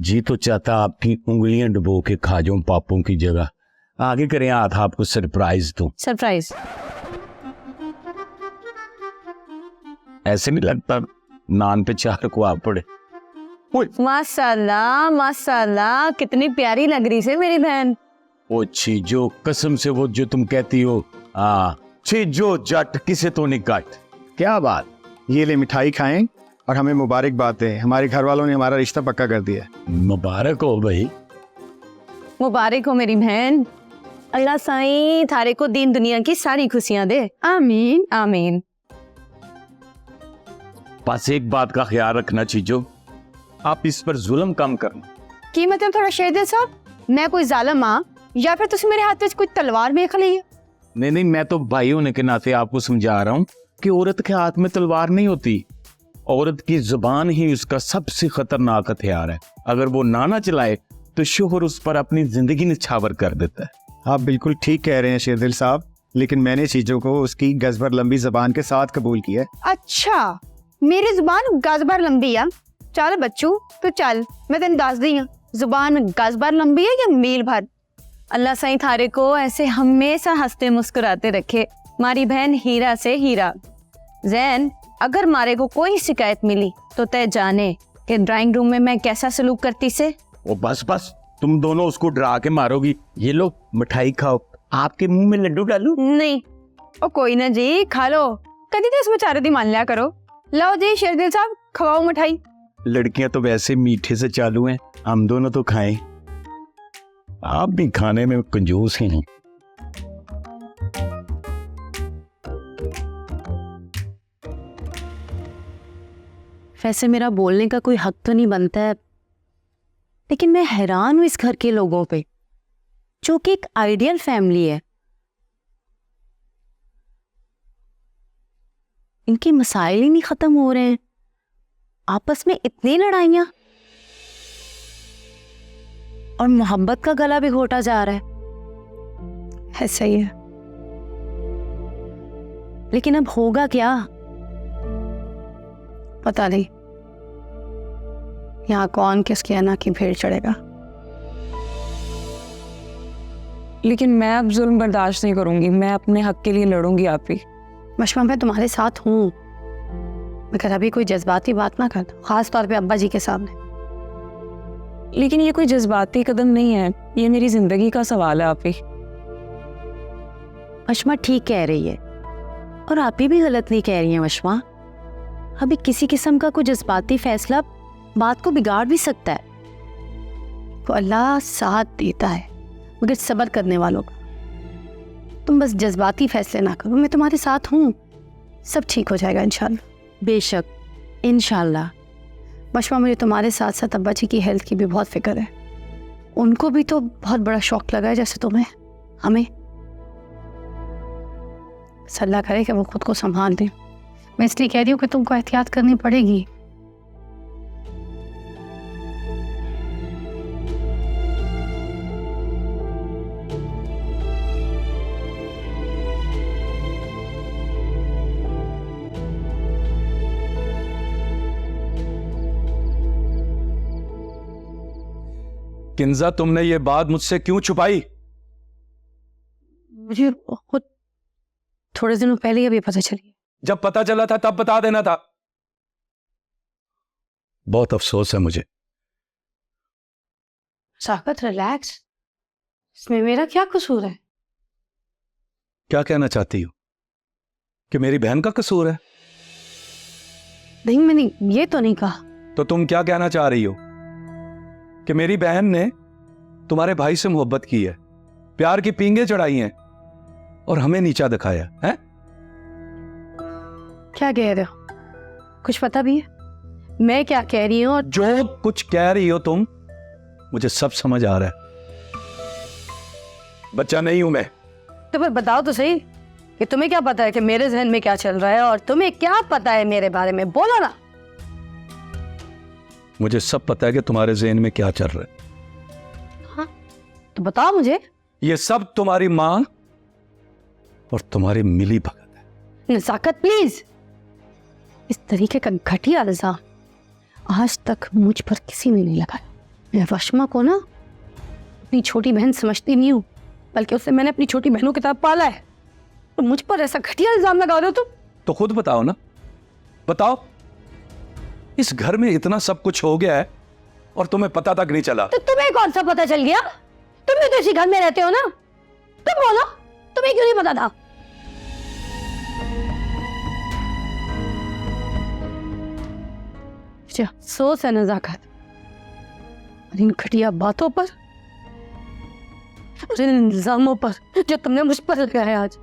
जी तो चाहता आपकी उंगलियां डुबो के खा जाऊं पापों की जगह। आगे करें हाथ, आपको सरप्राइज दूं। सरप्राइज? ऐसे नहीं लगता नान पे 4 को आप पड़े। माशाल्लाह माशाल्लाह, कितनी प्यारी लग रही है मेरी बहन। ओ चीजो, कसम से वो जो तुम कहती हो, चीजो जट किसे तो नहीं कट। क्या बात। ये ले मिठाई खाएं और हमें मुबारकबाद दें, हमारे घर वालों ने हमारा रिश्ता पक्का कर दिया है। मुबारक हो भाई। मुबारक हो मेरी बहन। अल्लाह साईं थारे को दीन दुनिया की सारी खुशियां दे। आमीन आमीन। बस एक बात का ख्याल रखना चीजो, आप इस पर जुल्म कम करना। की मतलब थोड़ा शेरदिल साहब, मैं कोई जालिम हां या फिर तुसी मेरे हाथ में कोई तलवार देख ली है? नहीं, मैं तो भाई होने के नाते आपको समझा रहा हूँ कि औरत के हाथ में तलवार नहीं होती। औरत की जुबान ही उसका सबसे खतरनाक हथियार है। अगर वो ना चलाए तो शोहर उस पर अपनी जिंदगी निछावर कर देता है। आप बिल्कुल ठीक कह रहे हैं शेरदिल साहब, लेकिन मैंने चीजों को उसकी गजबर लंबी जबान के साथ कबूल किया है। अच्छा, मेरी जुबान गजबर लंबी है। चल बच्चू तो चल, मैं तेन दस दी जुबान गजबर लंबी है या मील भर। अल्लाह साईं थारे को ऐसे हमेशा हंसते मुस्कुराते रखे। मारी बहन हीरा से हीरा। जैन, अगर मारे को कोई शिकायत मिली तो तय जाने कि ड्राइंग रूम में मैं कैसा सलूक करती से। वो बस तुम दोनों उसको डरा के मारोगी। ये लो मिठाई खाओ, आपके मुंह में लड्डू डालू? नहीं ओ कोई ना जी, खा लो। कभी तो इस बेचारे दी मान लिया करो। लो जी शेरदिल साहब, खवाओ मिठाई। लड़कियां तो वैसे मीठे से चालू हैं, हम दोनों तो खाएं। आप भी खाने में कंजूस ही हैं। वैसे मेरा बोलने का कोई हक तो नहीं बनता है, लेकिन मैं हैरान हूं इस घर के लोगों पे, जो कि एक आइडियल फैमिली है। इनके मसाइल ही नहीं खत्म हो रहे हैं, आपस में इतनी लड़ाइयां और मोहब्बत का गला भी घोटा जा रहा है। ऐसा ही है, लेकिन अब होगा क्या पता नहीं। यहाँ कौन किसके आना की भीड़ चढ़ेगा। लेकिन मैं अब जुल्म बर्दाश्त नहीं करूंगी। मैं अपने हक के लिए लड़ूंगी। आप ही मशमा, मैं तुम्हारे साथ हूँ, मगर अभी कोई जज्बाती बात ना कर, खास तौर पे अब्बा जी के सामने। लेकिन ये कोई जज्बाती कदम नहीं है, ये मेरी जिंदगी का सवाल है। आप ही मशमा ठीक कह रही है और आप ही भी गलत नहीं कह रही हैं मशमा। अभी किसी किस्म का कोई जज्बाती फैसला बात को बिगाड़ भी सकता है। तो अल्लाह साथ देता है मगर सब्र करने वालों का। तुम बस जज्बाती फैसले ना करो, मैं तुम्हारे साथ हूँ, सब ठीक हो जाएगा इंशाल्लाह। बेशक इंशाल्लाह। मशमा, मुझे तुम्हारे साथ साथ अब्बा जी की हेल्थ की भी बहुत फिक्र है। उनको भी तो बहुत बड़ा शौक लगा है जैसे तुम्हें हमें। अल्लाह करे कि वो खुद को संभाल दें। मैं इसलिए कह रही हूँ कि तुमको एहतियात करनी पड़ेगी। किंजा, तुमने ये बात मुझसे क्यों छुपाई? मुझे खुद थोड़े दिनों पहले अभी पता चली। जब पता चला था तब बता देना था। बहुत अफसोस है मुझे। साकत, रिलैक्स, इसमें मेरा क्या कसूर है? क्या कहना चाहती हो? कि मेरी बहन का कसूर है? नहीं, मैंने ये तो नहीं कहा। तो तुम क्या कहना चाह रही हो? कि मेरी बहन ने तुम्हारे भाई से मोहब्बत की है, प्यार की पींगे चढ़ाई हैं और हमें नीचा दिखाया है? क्या कह रहे हो? कुछ पता भी है मैं क्या कह रही हूँ? जो कुछ कह रही हो तुम, मुझे सब समझ आ रहा है। बच्चा नहीं हूं मैं। तो फिर बताओ तो सही कि तुम्हें क्या पता है कि मेरे जहन में क्या चल रहा है, और तुम्हें क्या पता है मेरे बारे में, बोलो ना। मुझे सब पता है कि तुम्हारे ज़हन में क्या चल रहा है। हाँ तो बताओ मुझे। ये सब तुम्हारी मां और तुम्हारी मिली भगत है। नज़ाकत प्लीज, इस तरीके का घटिया इल्जाम आज तक मुझ पर किसी ने नहीं लगाया। मैं वशमा को ना अपनी छोटी बहन समझती नहीं हूँ, बल्कि उससे मैंने अपनी छोटी बहनों की तरह पाला है। तो मुझ पर ऐसा घटिया इल्जाम लगा रहे हो तुम। तो खुद बताओ ना, बताओ। इस घर में इतना सब कुछ हो गया है और तुम्हें पता तक नहीं चला। तो तुम्हें कौन सा पता चल गया? तुम भी तो इसी घर में रहते हो ना। तुम बोलो, तुम्हें क्यों नहीं पता था? मुझे अफसोस है नजाकत, और इन घटिया बातों पर और इन इल्जामों पर जो तुमने मुझ पर लगाया आज।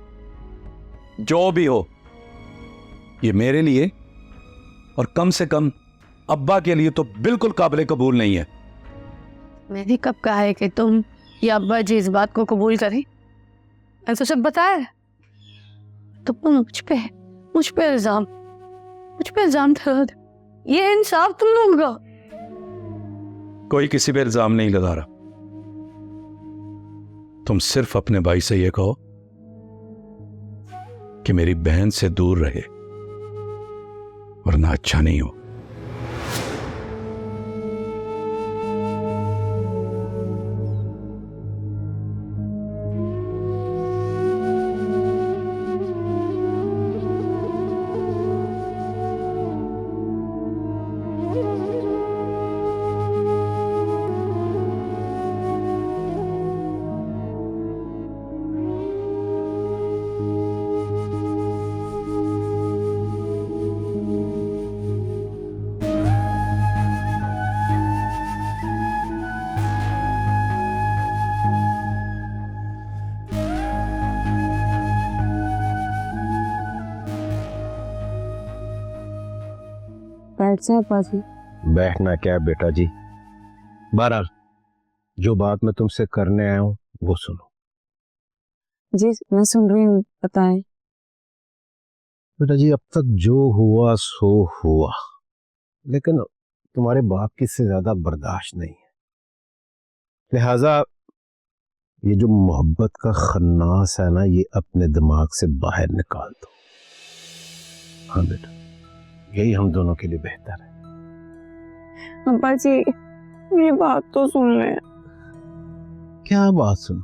जो भी हो, ये मेरे लिए और कम से कम अब्बा के लिए तो बिल्कुल काबिल कबूल नहीं है। मैंने कब कहा है कि तुम या अब्बा जी इस बात को कबूल करें? मैंने तो सब बताया है। तुम मुझ पे इल्जाम ठहरा दे। ये इंसाफ तुम लोगों का। कोई किसी पे इल्जाम नहीं लगा रहा। तुम सिर्फ अपने भाई से ये कहो कि मेरी बहन से दूर रहे, वरना अच्छा नहीं हो। बैठ जाए पाजी। बैठना क्या बेटा जी, बहरहाल जो बात मैं तुमसे करने आया हूँ वो सुनो। जी मैं सुन रही हूँ, बताएं। बेटा जी, अब तक जो हुआ सो हुआ, लेकिन तुम्हारे बाप की इससे ज्यादा बर्दाश्त नहीं है। लिहाजा ये जो मोहब्बत का खन्नास है ना, ये अपने दिमाग से बाहर निकाल दो। हाँ बेटा, यही हम दोनों के लिए बेहतर है। अब्बा जी मेरी बात तो सुन ले। क्या बात सुनो?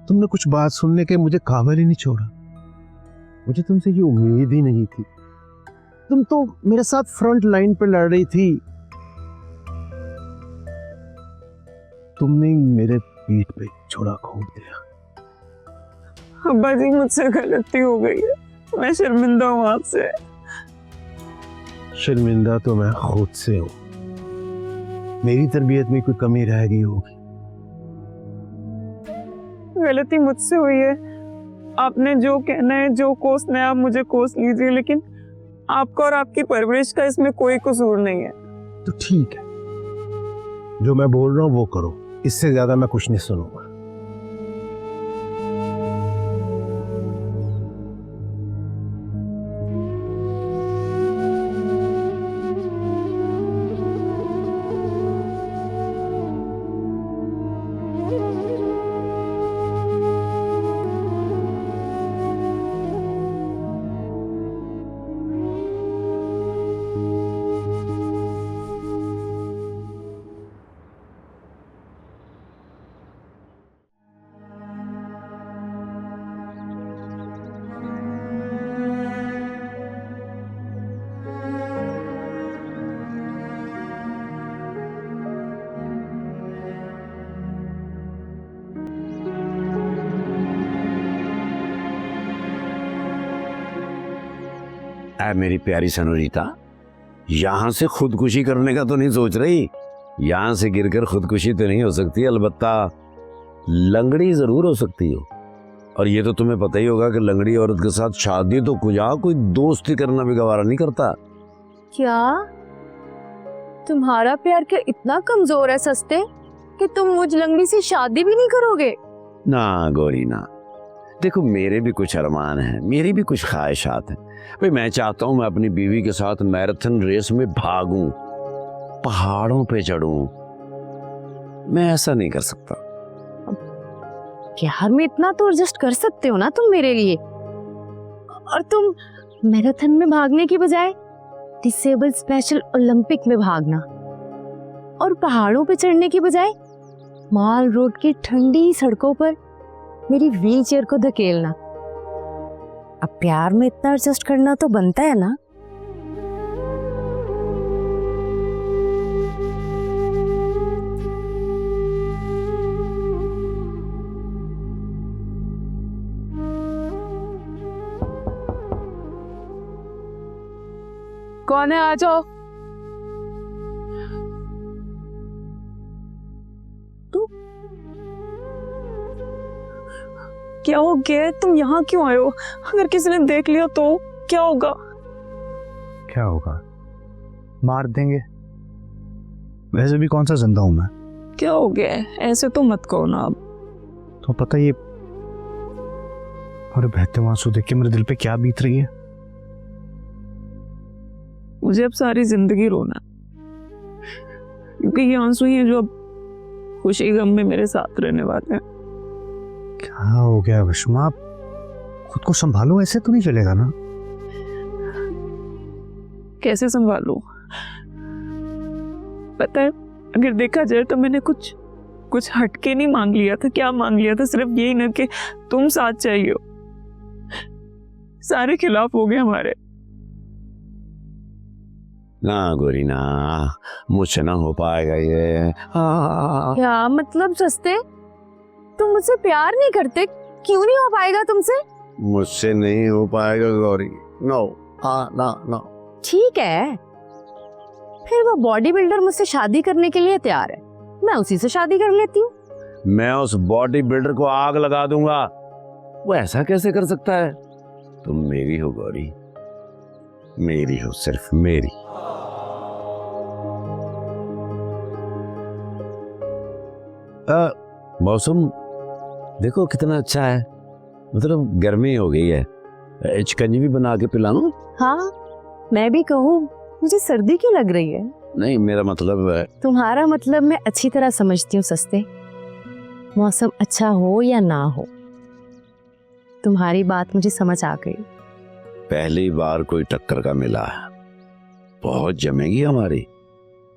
तुमने कुछ बात सुनने के मुझे काबिल ही नहीं छोड़ा। मुझे तुमसे ये उम्मीद ही नहीं थी। तुम तो मेरे साथ फ्रंट लाइन पे लड़ रही थी, तुमने मेरे पीठ पे छोड़ा खोल दिया। अब्बा जी मुझसे गलती हो गई है, मैं शर्मिंदा हूँ आपसे। शर्मिंदा तो मैं खुद से हूं। मेरी तरबियत में कोई कमी रह गई होगी। गलती मुझसे हुई है। आपने जो कहना है, जो कोसना है आप मुझे कोस लीजिए, लेकिन आपका और आपकी परवरिश का इसमें कोई कसूर नहीं है। तो ठीक है, जो मैं बोल रहा हूं वो करो, इससे ज्यादा मैं कुछ नहीं सुनूंगा। ऐ मेरी प्यारी सनोरीता, यहाँ से खुदकुशी करने का तो नहीं सोच रही? यहाँ से गिरकर खुदकुशी तो नहीं हो सकती, अलबत्ता लंगड़ी जरूर हो सकती हो। और ये तो तुम्हें पता ही होगा कि लंगड़ी औरत के साथ शादी तो कोई दोस्ती करना भी गवारा नहीं करता। क्या तुम्हारा प्यार क्या इतना कमजोर है सस्ते कि तुम मुझ लंगड़ी से शादी भी नहीं करोगे? ना गोरी ना, देखो मेरे भी कुछ अरमान हैं, मेरी भी कुछ ख्वाहिशात हैं। भाई मैं चाहता हूँ मैं अपनी बीवी के साथ मैराथन रेस में भागूं, पहाड़ों पे चढ़ूं। मैं ऐसा नहीं कर सकता। प्यार में इतना तो एडजस्ट कर सकते हो ना तुम मेरे लिए। और तुम मैराथन में भागने की बजाय डिसेबल स्पेशल ओलंपिक में भागना। और पहाड़ों पे चढ़ने की बजाय माल रोड की ठंडी सड़कों पर मेरी व्हील चेयर को धकेलना। अब प्यार में इतना एडजस्ट करना तो बनता है ना। कौन है, आ जाओ। तू क्या हो गया? तुम यहाँ क्यों आए हो? अगर किसी ने देख लिया तो क्या होगा? क्या होगा? मार देंगे। वैसे भी कौन सा जिंदा हूं मैं। क्या हो गया है? ऐसे तो मत कहो ना। अब तो पता ये और बहते आंसू देख के मेरे दिल पे क्या बीत रही है। मुझे अब सारी जिंदगी रोना, क्योंकि ये आंसू ही है जो अब खुशी गम में मेरे साथ रहने वाले हैं। क्या हो गया विश्मा? आप खुद को संभालो, ऐसे तो नहीं चलेगा ना। कैसे संभालूं? पता है, अगर देखा जाए तो मैंने कुछ हटके नहीं मांग लिया था। क्या मांग लिया था? सिर्फ यही ना कि तुम साथ चाहिए हो। सारे खिलाफ हो गए हमारे। ना गोरी ना, मुझसे ना हो पाएगा ये। क्या मतलब सस्ते? तुम मुझसे प्यार नहीं करते? क्यों नहीं हो पाएगा तुमसे? मुझसे नहीं हो पाएगा गौरी। नो, ना ना। ठीक है, फिर वो बॉडी बिल्डर मुझसे शादी करने के लिए तैयार है, मैं उसी से शादी कर लेती हूँ। मैं उस बॉडी बिल्डर को आग लगा दूंगा। वो ऐसा कैसे कर सकता है? तुम मेरी हो गौरी, मेरी हो, सिर्फ मेरी। मौसम देखो कितना अच्छा है, मतलब गर्मी हो गई है। शिकंजी भी बना के पिलाऊं? हाँ, मैं भी कहूँ मुझे सर्दी क्यों लग रही है? नहीं, मेरा मतलब है। तुम्हारा मतलब मैं अच्छी तरह समझती हूँ सस्ते। मौसम अच्छा हो या ना हो, तुम्हारी बात मुझे समझ आ गई। पहली बार कोई टक्कर का मिला है, बहुत जमेगी हमारी।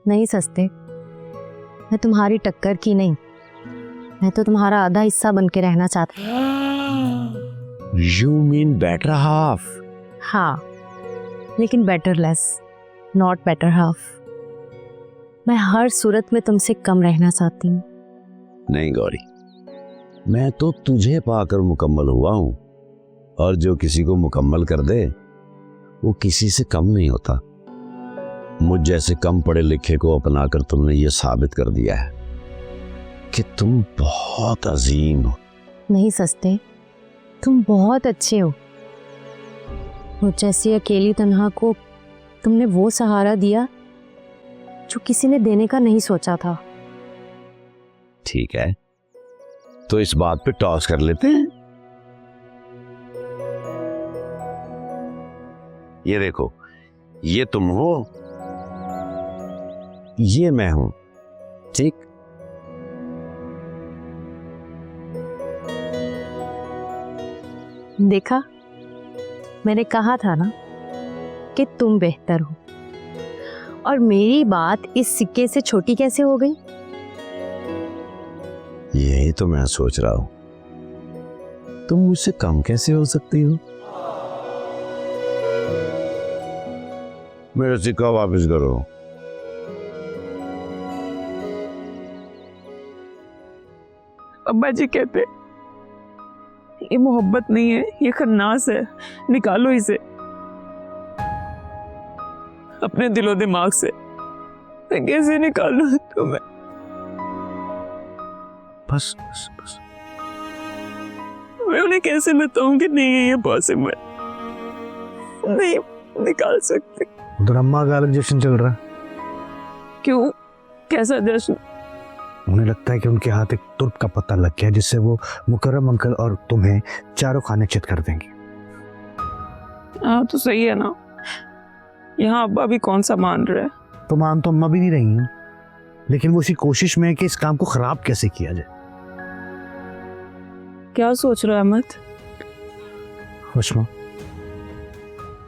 नहीं सस्ते, मैं तुम्हारी टक्कर की नहीं, मैं तो तुम्हारा आधा हिस्सा बन के रहना चाहती हूँ। You mean better half? हाँ, लेकिन better less, not better half. मैं हर सूरत में तुमसे कम रहना चाहती हूँ। नहीं गौरी, मैं तो तुझे पाकर मुकम्मल हुआ हूं, और जो किसी को मुकम्मल कर दे वो किसी से कम नहीं होता। मुझ जैसे कम पढ़े लिखे को अपनाकर तुमने ये साबित कर दिया है कि तुम बहुत अजीम हो। नहीं सस्ते, तुम बहुत अच्छे हो। मुझ जैसी अकेली तन्हा को तुमने वो सहारा दिया जो किसी ने देने का नहीं सोचा था। ठीक है, तो इस बात पे टॉस कर लेते हैं। ये देखो, ये तुम हो, ये मैं हूं, ठीक? देखा, मैंने कहा था ना कि तुम बेहतर हो। और मेरी बात इस सिक्के से छोटी कैसे हो गई? यही तो मैं सोच रहा हूं, तुम मुझसे कम कैसे हो सकती हो? मेरा सिक्का वापस करो। अब्बा जी कहते ये मोहब्बत नहीं है, ये खन्नास है, निकालो इसे अपने दिलो दिमाग से। मैं कैसे निकालूं तुम्हें? बस बस बस। मैं उन्हें कैसे बताऊं कि नहीं है ये पॉसिबल, नहीं निकाल सकते। उधर अम्मा का अलग जश्न चल रहा है। क्यों? कैसा जश्न? उन्हें लगता है कि उनके हाथ एक तुर्क का पता लग गया, जिससे वो मुकर्रम अंकल और तुम्हें चारों खाने चित कर देंगे। हाँ तो सही है ना, यहाँ अब्बा भी कौन सा मान रहे हैं। तो मान तो अम्मा भी नहीं रही हैं, लेकिन वो इसी कोशिश में है कि इस काम को खराब कैसे किया जाए। क्या सोच रहा है अहमद? हुस्मा,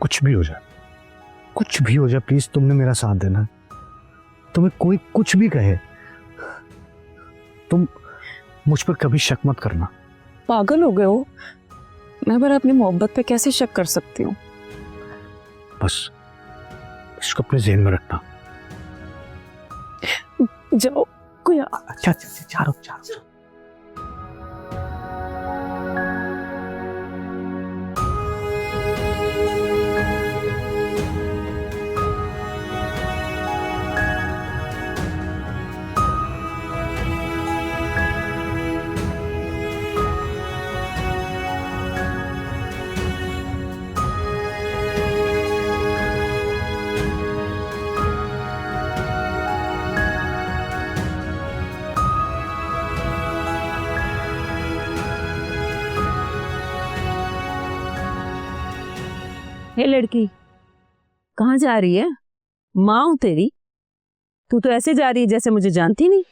कुछ भी हो जाए, कुछ भी हो जाए, प्लीज तुमने मेरा साथ देना। तुम्हें कोई कुछ भी कहे, तुम मुझ पर कभी शक मत करना। पागल हो गए हो? मैं पर अपनी मोहब्बत पे कैसे शक कर सकती हूँ? बस इसको अपने ज़हन में रखना। जाओ, कोई अच्छा चारों चारों हे लड़की, कहाँ जा रही है? माँ हूं तेरी, तू तो ऐसे जा रही है जैसे मुझे जानती नहीं।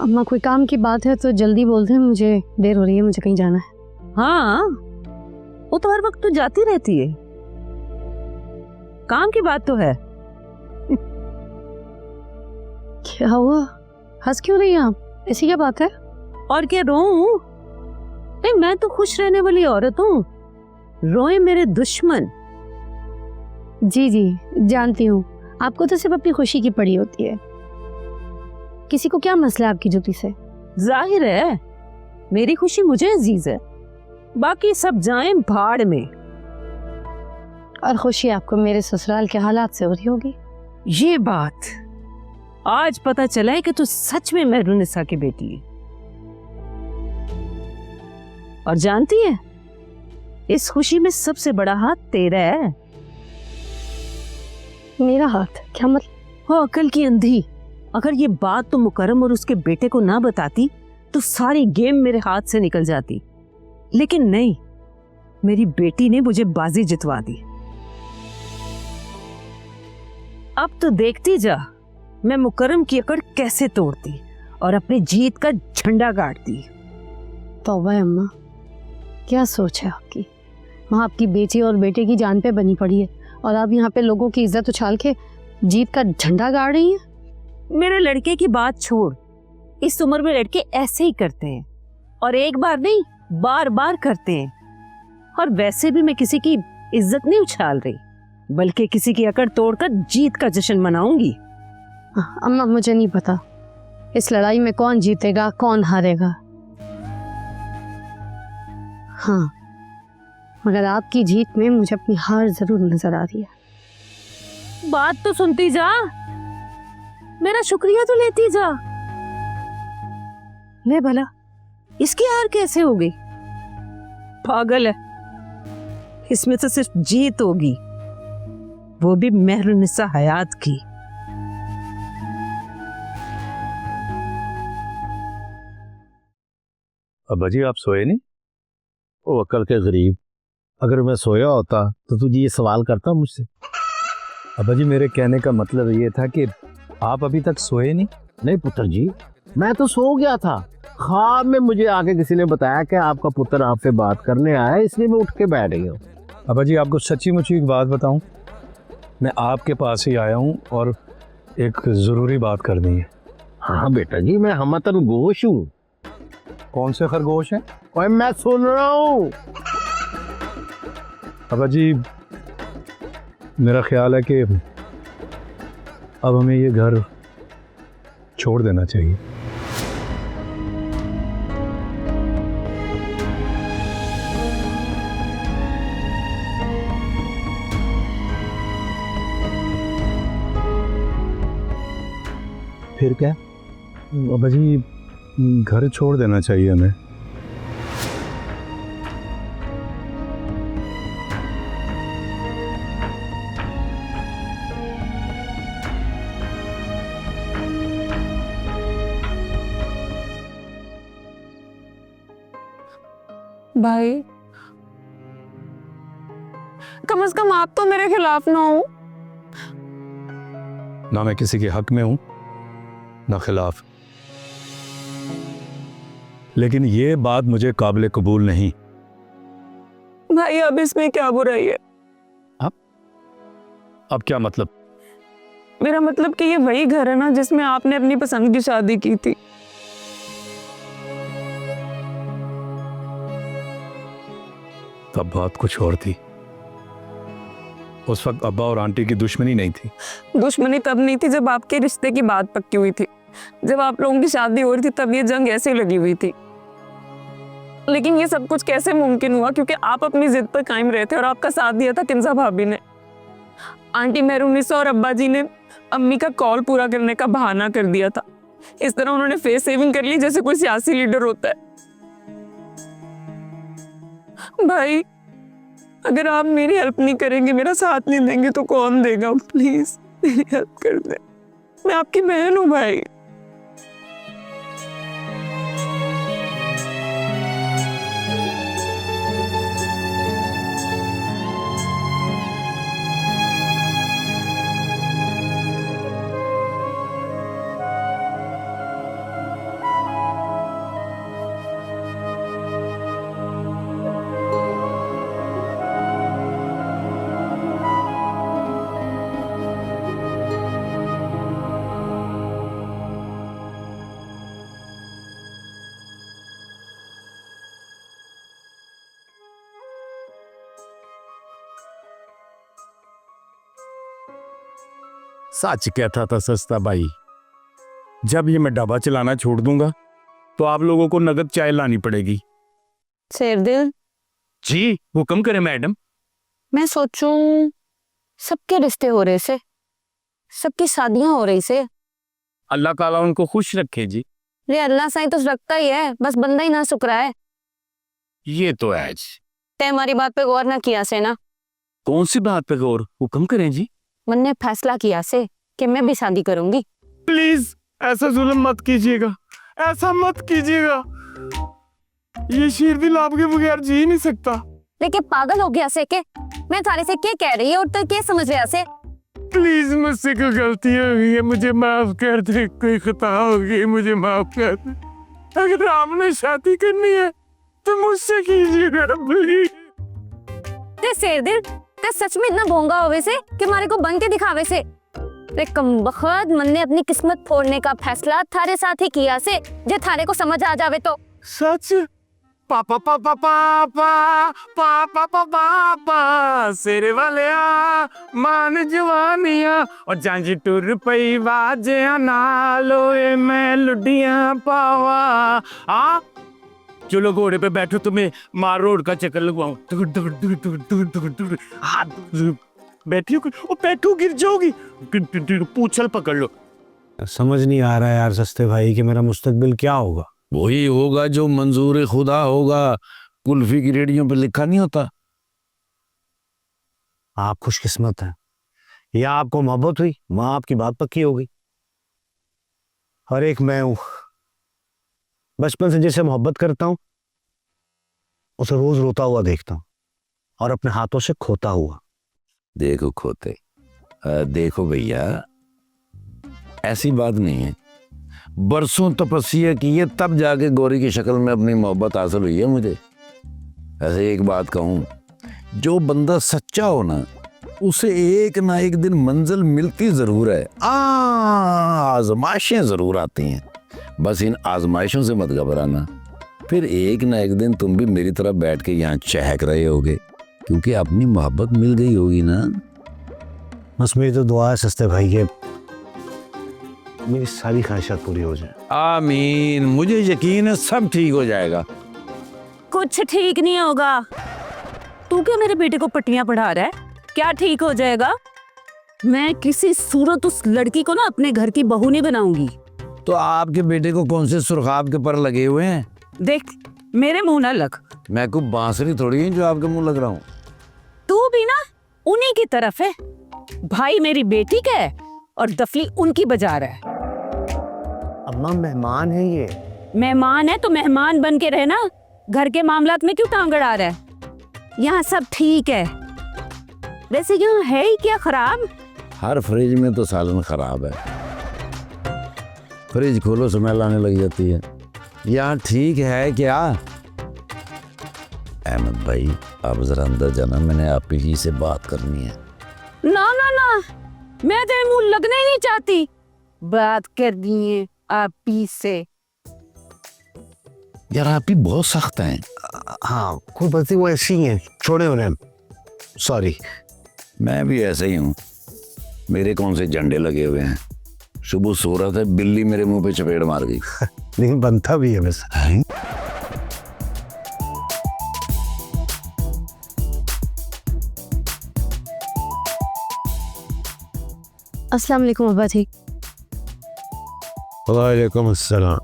अम्मा कोई काम की बात है तो जल्दी बोलते हैं, मुझे देर हो रही है, मुझे कहीं जाना है। हाँ, वो तो हर वक्त तो जाती रहती है, काम की बात तो है। क्या हुआ, हंस क्यों रही हैं आप? ऐसी क्या बात है? और क्या रोऊं? नहीं, मैं तो खुश रहने वाली औरत हूँ, रोए मेरे दुश्मन। जी जी जानती हूँ, आपको तो सिर्फ अपनी खुशी की पड़ी होती है। किसी को क्या मसला है आपकी जूती से? जाहिर है मेरी खुशी मुझे अजीज है, बाकी सब जाएं भाड़ में। और खुशी आपको मेरे ससुराल के हालात से हो रही होगी। ये बात आज पता चला है कि तू सच में मेहरुनिसा की बेटी है। और जानती है, इस खुशी में सबसे बड़ा हाथ तेरा है। मेरा हाथ? क्या मतलब? हो अकल की अंधी, अगर ये बात तो मुकर्रम और उसके बेटे को ना बताती तो सारी गेम मेरे हाथ से निकल जाती, लेकिन नहीं, मेरी बेटी ने मुझे बाजी जितवा दी। अब तो देखती जा मैं मुकर्रम की अकड़ कैसे तोड़ती और अपनी जीत का झंडा गाड़ती। तौबा है अम्मा, क्या सोच है आपकी? वहाँ आपकी बेटी और बेटे की जान पे बनी पड़ी है और आप यहाँ पे लोगों की इज्जत उछाल के जीत का झंडा गाड़ रही हैं। मेरे लड़के की बात छोड़, इस उम्र में लड़के ऐसे ही करते हैं, और एक बार नहीं बार बार करते हैं। और वैसे भी मैं किसी की इज्जत नहीं उछाल रही, बल्कि किसी की अकड़ तोड़कर जीत का जश्न मनाऊंगी। अम्मा मुझे नहीं पता इस लड़ाई में कौन जीतेगा कौन हारेगा। हाँ, मगर आपकी जीत में मुझे अपनी हार जरूर नजर आ रही है। बात तो सुनती जा, मेरा शुक्रिया तो लेती जा। ले भला, इसकी हार कैसे हो गई? पागल है, इसमें तो सिर्फ जीत होगी, वो भी मेहरुनिसा हयात की। अब्बा जी आप सोए नहीं? ओ अक्ल के गरीब, अगर मैं सोया होता तो तुझे ये सवाल करता मुझसे? अब्बा जी मेरे कहने का मतलब ये था कि आप अभी तक सोए नहीं। नहीं पुत्र जी, मैं तो सो गया था। ख्वाब में मुझे आके किसी ने बताया कि आपका पुत्र आपसे बात करने आया है, इसलिए मैं उठ के बैठ गई हूँ। अब्बा जी आपको सच्ची मुच्ची एक बात बताऊं, मैं आपके पास ही आया हूं और एक ज़रूरी बात करनी है। हाँ बेटा जी, मैं हमतन गोश हूँ। कौन से खरगोश हैं? ओए मैं सुन रहा हूँ। अब्बा जी मेरा ख्याल है कि अब हमें ये घर छोड़ देना चाहिए। फिर क्या? अब्बा जी घर छोड़ देना चाहिए हमें। भाई, कम से कम आप तो मेरे खिलाफ ना हो। ना मैं किसी के हक में हूं ना खिलाफ, लेकिन ये बात मुझे काबिल कबूल नहीं। भाई अब इसमें क्या बुराई है? अब क्या मतलब? मेरा मतलब कि ये वही घर है ना जिसमें आपने अपनी पसंद की शादी की थी। तब बात कुछ और थी। उस वक्त अब्बा और आंटी की दुश्मनी नहीं थी। दुश्मनी तब नहीं थी जब आपके रिश्ते की बात पक्की हुई थी। जब आप लोगों की शादी हो रही थी तब ये जंग ऐसे लगी हुई थी। लेकिन ये सब कुछ कैसे मुमकिन हुआ? क्योंकि आप अपनी जिद पर कायम रहे थे और आपका साथ दिया था किंजा भाभी ने। आंटी मेहरुन्निसा और अब्बा जी ने अम्मी का कॉल पूरा करने का बहाना कर दिया था। इस तरह उन्होंने फेस सेविंग कर ली जैसे कोई सियासी लीडर होता है। भाई, अगर आप मेरी हेल्प नहीं करेंगे, मेरा साथ नहीं देंगे तो कौन देगा? प्लीज मेरी हेल्प कर दे, मैं आपकी बहन हूँ भाई। सच कहता था सस्ता भाई, जब ये मैं ढाबा चलाना छोड़ दूंगा तो आप लोगों को नगद चाय लानी पड़ेगी। शेरदिल, जी हुक्म करें मैडम। मैं सोचूं सबके रिश्ते हो रहे से, सबकी शादियां हो रही से। अल्लाह ताला उनको खुश रखे जी। रे अल्लाह साईं तो रखता ही है, बस बंदा ही ना सुक रहा है। ये तो है जी। ते हमारी बात पे गौर ना किया से ना। कौन सी बात पे गौर? हुक्म करें जी। मैंने फैसला किया से कि मैं भी शादी करूंगी। प्लीज ऐसा जुल्म मत कीजिएगा, ऐसा मत कीजिएगा। ये शेरदिल आपके बगैर जी नहीं सकता। लेकिन पागल हो गया से के मैं थारे से क्या कह रही है और तो क्या समझ रहा से? प्लीज मुझसे कोई गलती हो गई है, मुझे माफ कर दे। कोई खता हो गई, मुझे माफ कर दे। अगर आपने शादी करनी है तो मुझसे कीजिएगा प्लीज। ते शेरदिल, ते सच में इतना भोंगा होवे से कि हमारे को बन के दिखावे से? रे कमबख्त, मन ने अपनी किस्मत फोड़ने का फैसला थारे साथ ही किया से, जे थारे को समझ आ जावे तो। सच? पापा पापा पापा पापा पापा सेरे वालिया मान जवानिया और जांजी टुर पई बाजे नालो ए मैं लुडियां पावा। आ चलो घोड़े पे बैठो, तुम्हें मार रोड का चक्कर लगवाऊं। बैठियो, ओ बैठो गिर जाओगी, पूछल पकड़ लो। समझ नहीं आ रहा है यार सस्ते भाई कि मेरा मुस्तकबिल क्या होगा। वही होगा जो मंजूर खुदा होगा, कुल्फी की रेडियो पे लिखा नहीं होता। आप खुशकिस्मत हैं, या आपको मोहब्बत हुई, माँ आपकी बात पक्की हो गई। और एक मैं हूं, बचपन से जिसे मोहब्बत करता हूं उसे रोज रोता हुआ देखता हूं और अपने हाथों से खोता हुआ। देखो खोते, देखो भैया, ऐसी बात नहीं है। बरसों तपस्या की है तब जाके गौरी की शक्ल में अपनी मोहब्बत हासिल हुई है मुझे। ऐसे एक बात कहूँ, जो बंदा सच्चा हो ना उसे एक ना एक दिन मंजिल मिलती जरूर है। आजमाइशें जरूर आती हैं, बस इन आजमाइशों से मत घबराना। फिर एक ना एक दिन तुम भी मेरी तरह बैठ के यहाँ चहक रहे होगे, क्योंकि अपनी मोहब्बत मिल गई होगी ना। बस मेरी तो दुआ है सस्ते भाई के मेरी सारी ख्वाहिशात पूरी हो जाए। आमीन। मुझे यकीन है सब ठीक हो जाएगा। कुछ ठीक नहीं होगा। तू क्या मेरे बेटे को पट्टियां पढ़ा रहा है? क्या ठीक हो जाएगा? मैं किसी सूरत उस लड़की को ना अपने घर की बहू नहीं बनाऊंगी। तो आपके बेटे को कौन से सुर्खाब के पर लगे हुए हैं? देख, मेरे मुंह ना लग। मैं कोई बांसुरी थोड़ी है जो आपके मुंह लग रहा हूँ। तू भी ना उन्हीं की तरफ है। भाई मेरी बेटी का है और दफली उनकी बजा रहा है। अम्मा मेहमान है ये। मेहमान है तो मेहमान बन के रहना। घर के मामलात में क्यों टांग अड़ा रहा है? यहाँ सब ठीक है। वैसे यहाँ है ही क्या खराब? हर फ्रिज में तो सालन खराब है। फ्रिज खोलो स्मेल आने लग जाती है। यहाँ ठीक है क्या? अहमद भाई, आप जरा अंदर जाना, मैंने आप ही से बात करनी है। ना ना ना, मैं तेरे मुंह लगना ही नहीं चाहती। बात करनी है आपी से। यार आप भी बहुत सख्त हैं। हाँ कोई बात नहीं, वो ऐसी ही है, छोड़े उन्हें। सॉरी। मैं भी ऐसे ही हूँ, मेरे कौन से झंडे लगे हुए हैं। सुबह सो रहा था, बिल्ली मेरे मुंह पे चपेट मार गई। लेकिन बनता भी है वैसे। हैं? अस्सलाम वालेकुम अब्बा जी। वालेकुम अस्सलाम।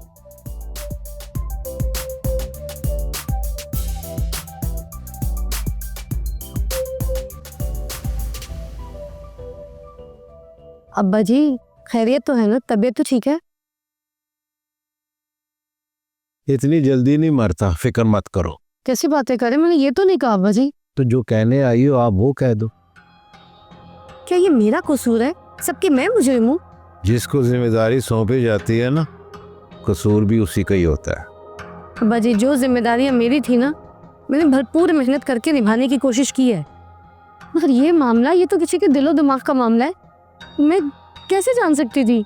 अब्बा जी खैरियत तो है ना, तबीयत तो ठीक है? इतनी जल्दी नहीं मरता, फिक्र मत करो। कैसी बातें करें, मैंने ये तो नहीं कहा अब्बा जी। तो जो कहने आई हो आप वो कह दो। क्या ये मेरा कसूर है सबकी मैं मुजरिम हूँ? जिसको जिम्मेदारी सौंपी जाती है ना, कसूर भी उसी का ही होता है। अब्बा जी जो जिम्मेदारियाँ मेरी थी ना, मैंने भरपूर मेहनत करके निभाने की कोशिश की है, मगर ये मामला, ये तो किसी के दिलो दिमाग का मामला है, मैं कैसे जान सकती थी?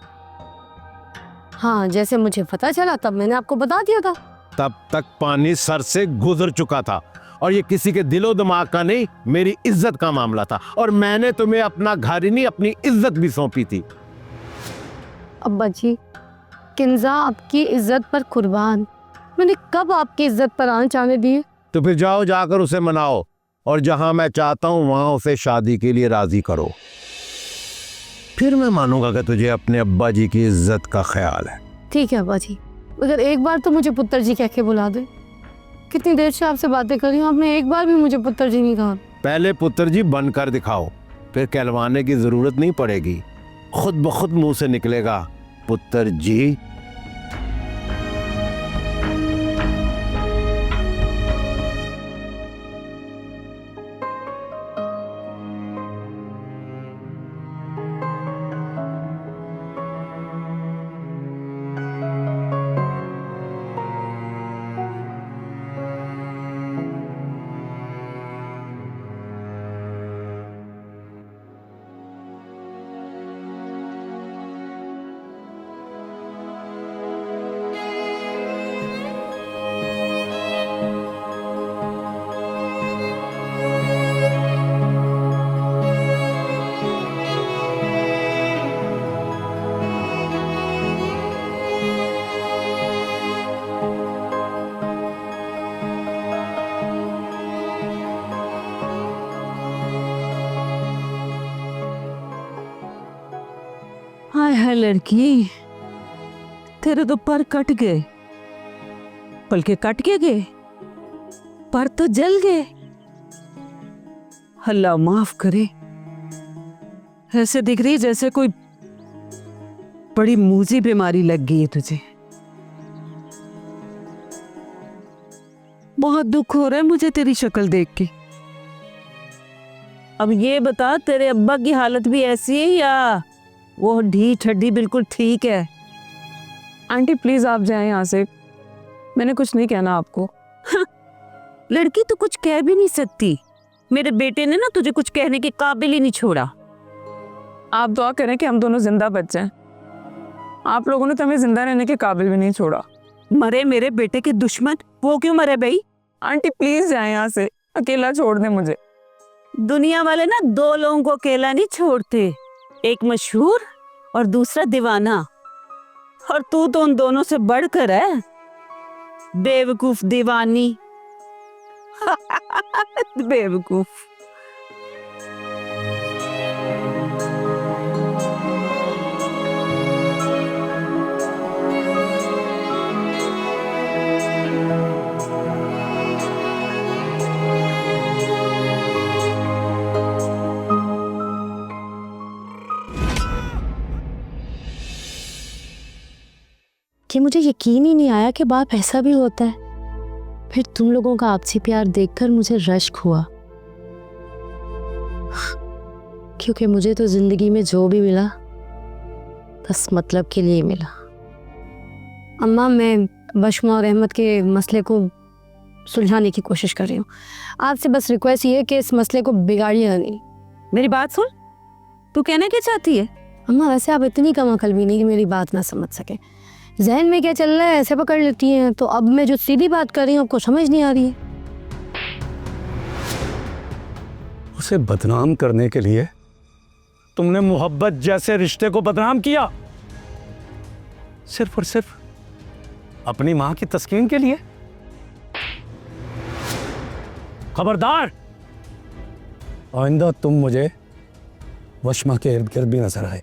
हाँ जैसे मुझे पता चला तब मैंने आपको बता दिया था। तब तक पानी सर से गुजर चुका था और ये किसी के दिलो दिमाग का नहीं, मेरी इज्जत का मामला था। और मैंने तुम्हें अपना घर ही नहीं, अपनी इज्जत भी सौंपी थी। अब्बा जी किंजा आपकी इज्जत पर कुर्बान, मैंने कब आपकी इज्जत पर आंच आने दी? तो फिर जाओ, जाकर उसे मनाओ और जहां मैं चाहता हूं वहां उसे शादी के लिए राजी करो। फिर मैं मानूंगा कि तुझे अपने अब्बा जी की इज्जत का ख्याल है। ठीक है अब्बा जी, मगर एक बार तो मुझे पुत्र जी कह के बुला दे। कितनी देर से आपसे बातें कर रही हूँ, आपने एक बार भी मुझे पुत्र जी नहीं कहा। पहले पुत्र जी बनकर दिखाओ, फिर कहलवाने की जरूरत नहीं पड़ेगी, खुद ब खुद मुंह से निकलेगा पुत्र जी। हाय हाय लड़की, तेरे तो पर कट गए, बल्कि कट के गए, पर तो जल गए। अल्लाह माफ करे, ऐसे दिख रही जैसे कोई बड़ी मूजी बीमारी लग गई है तुझे। बहुत दुख हो रहा है मुझे तेरी शक्ल देख के। अब ये बता, तेरे अब्बा की हालत भी ऐसी है या वो ढीठ हड्डी बिल्कुल ठीक है? आंटी प्लीज आप जाएं यहाँ से, मैंने कुछ नहीं कहना आपको। लड़की तो कुछ कह भी नहीं सकती, मेरे बेटे ने ना तुझे कुछ कहने के काबिल ही नहीं छोड़ा। आप दुआ करें कि हम दोनों जिंदा बच जाएं। आप लोगों ने तो हमें जिंदा रहने के काबिल भी नहीं छोड़ा। मरे मेरे बेटे के दुश्मन, वो क्यों मरे भाई? आंटी प्लीज जाएं यहाँ से, अकेला छोड़ दें मुझे। दुनिया वाले ना दो लोगों को अकेला नहीं छोड़ते, एक मशहूर और दूसरा दीवाना, और तू तो उन दोनों से बढ़कर है, बेवकूफ दीवानी। बेवकूफ। कि मुझे यकीन ही नहीं आया कि बाप ऐसा भी होता है। फिर तुम लोगों का आपसी प्यार देखकर मुझे रश्क हुआ, क्योंकि मुझे तो जिंदगी में जो भी मिला बस मतलब के लिए मिला। अम्मा मैं बशमा और अहमद के मसले को सुलझाने की कोशिश कर रही हूँ, आपसे बस रिक्वेस्ट ये है कि इस मसले को बिगाड़िए नहीं। मेरी बात सुन, तू कहना क्या चाहती है? अम्मा वैसे आप इतनी कम अकल भी नहीं कि मेरी बात ना समझ सके। जहन में क्या चल रहा है ऐसे पकड़ लेती हैं, तो अब मैं जो सीधी बात कर रही हूँ आपको समझ नहीं आ रही है। उसे बदनाम करने के लिए तुमने मोहब्बत जैसे रिश्ते को बदनाम किया, सिर्फ और सिर्फ अपनी मां की तस्कीन के लिए। खबरदार, आइंदा तुम मुझे वशमा के इर्द गिर्द भी नजर आए।